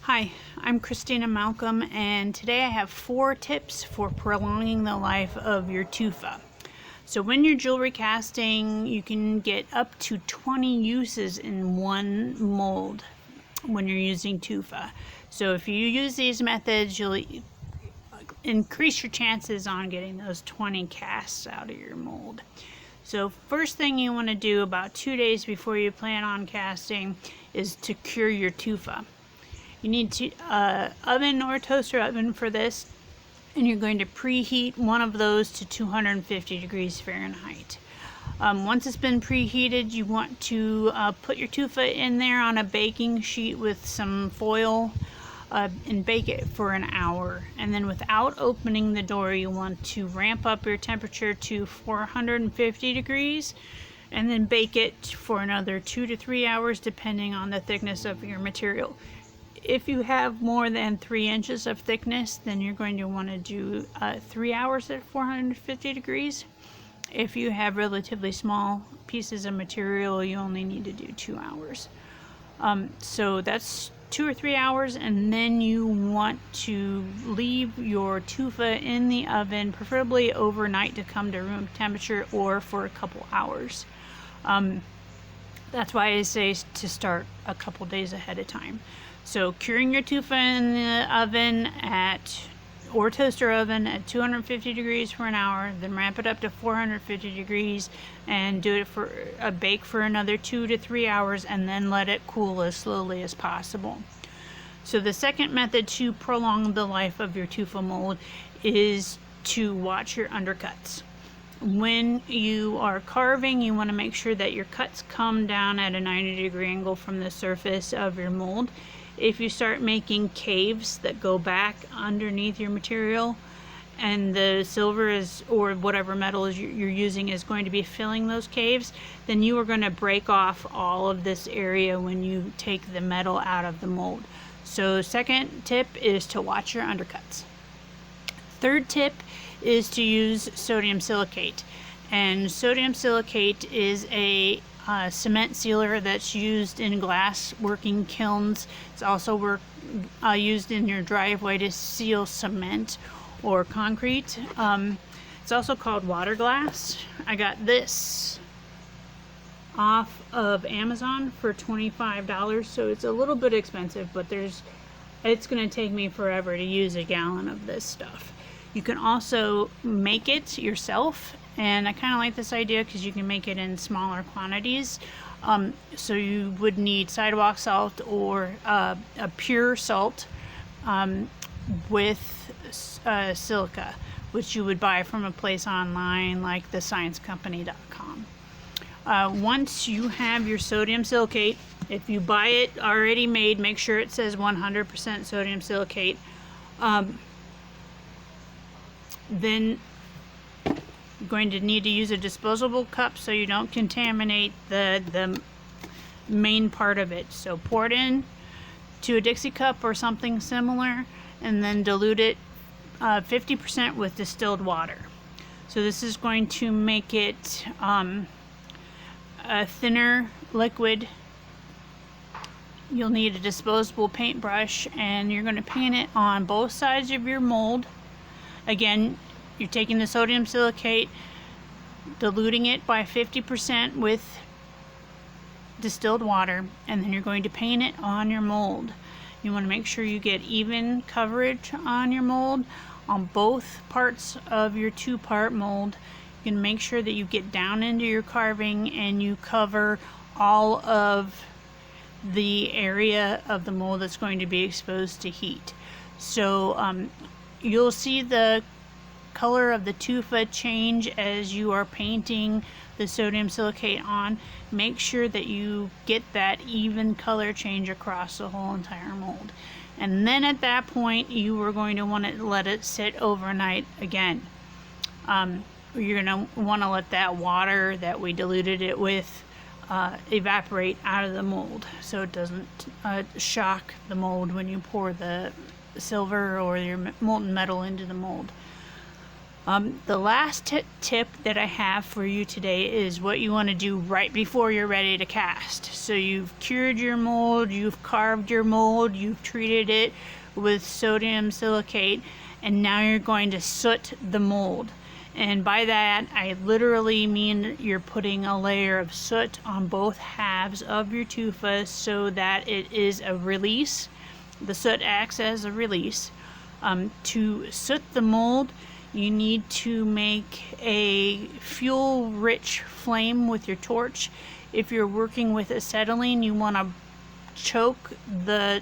Hi, I'm Christina Malcolm, and today I have 4 tips for prolonging the life of your tufa. So when you're jewelry casting, you can get up to 20 uses in one mold when you're using tufa. So if you use these methods, you'll increase your chances on getting those 20 casts out of your mold. So first thing you want to do about 2 days before you plan on casting is to cure your tufa. You need to oven or toaster oven for this, and you're going to preheat one of those to 250 degrees Fahrenheit. Once it's been preheated, you want to put your tufa in there on a baking sheet with some foil and bake it for an hour. And then without opening the door, you want to ramp up your temperature to 450 degrees and then bake it for another 2 to 3 hours depending on the thickness of your material. If you have more than 3 inches of thickness, then you're going to want to do 3 hours at 450 degrees. If you have relatively small pieces of material, you only need to do 2 hours. So that's 2 or 3 hours, and then you want to leave your tufa in the oven, preferably overnight to come to room temperature, or for a couple hours. That's why I say to start a couple days ahead of time. So curing your tufa in the oven or toaster oven at 250 degrees for an hour, then ramp it up to 450 degrees and do it for a bake for another 2 to 3 hours, and then let it cool as slowly as possible. So the second method to prolong the life of your tufa mold is to watch your undercuts. When you are carving, you want to make sure that your cuts come down at a 90-degree angle from the surface of your mold. If you start making caves that go back underneath your material, and the silver or whatever metal you're using is going to be filling those caves, then you are going to break off all of this area when you take the metal out of the mold. So second tip is to watch your undercuts. Third tip is to use sodium silicate. And sodium silicate is a cement sealer that's used in glass working kilns. It's also used in your driveway to seal cement or concrete. It's also called water glass. I got this off of Amazon for $25, so it's a little bit expensive, but it's going to take me forever to use a gallon of this stuff. You can also make it yourself, and I kind of like this idea because you can make it in smaller quantities. So you would need sidewalk salt or a pure salt with silica, which you would buy from a place online like thesciencecompany.com. Once you have your sodium silicate, if you buy it already made, make sure it says 100% sodium silicate. Then you're going to need to use a disposable cup so you don't contaminate the main part of it. So pour it in to a Dixie cup or something similar, and then dilute it 50% with distilled water. So this is going to make it a thinner liquid. You'll need a disposable paintbrush, and you're going to paint it on both sides of your mold. Again, you're taking the sodium silicate, diluting it by 50% with distilled water, and then you're going to paint it on your mold. You want to make sure you get even coverage on your mold on both parts of your 2-part mold. You can make sure that you get down into your carving and you cover all of the area of the mold that's going to be exposed to heat. So you'll see the color of the tufa change as you are painting the sodium silicate on. Make sure that you get that even color change across the whole entire mold. And then at that point, you are going to want to let it sit overnight again. You're going to want to let that water that we diluted it with evaporate out of the mold, so it doesn't shock the mold when you pour the silver or your molten metal into the mold. The last tip that I have for you today is what you want to do right before you're ready to cast. So you've cured your mold, you've carved your mold, you've treated it with sodium silicate, and now you're going to soot the mold. And by that, I literally mean you're putting a layer of soot on both halves of your tufa so that it is a release. The soot acts as a release. To soot the mold, you need to make a fuel-rich flame with your torch. If you're working with acetylene, you want to choke the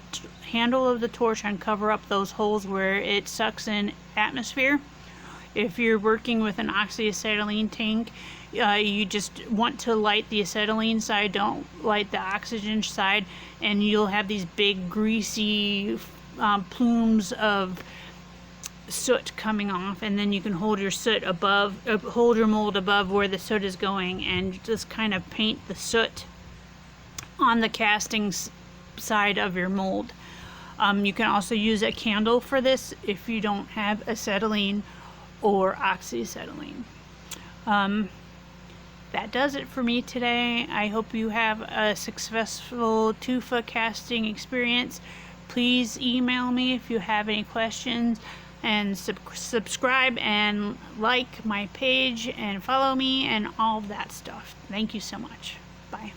handle of the torch and cover up those holes where it sucks in atmosphere. If you're working with an oxyacetylene tank, you just want to light the acetylene side, don't light the oxygen side, and you'll have these big greasy plumes of soot coming off, and then you can hold your soot above, hold your mold above where the soot is going, and just kind of paint the soot on the casting side of your mold. You can also use a candle for this if you don't have acetylene or oxyacetylene. That does it for me today. I hope you have a successful tufa casting experience. Please email me if you have any questions, and subscribe and like my page and follow me and all of that stuff. Thank you so much. Bye.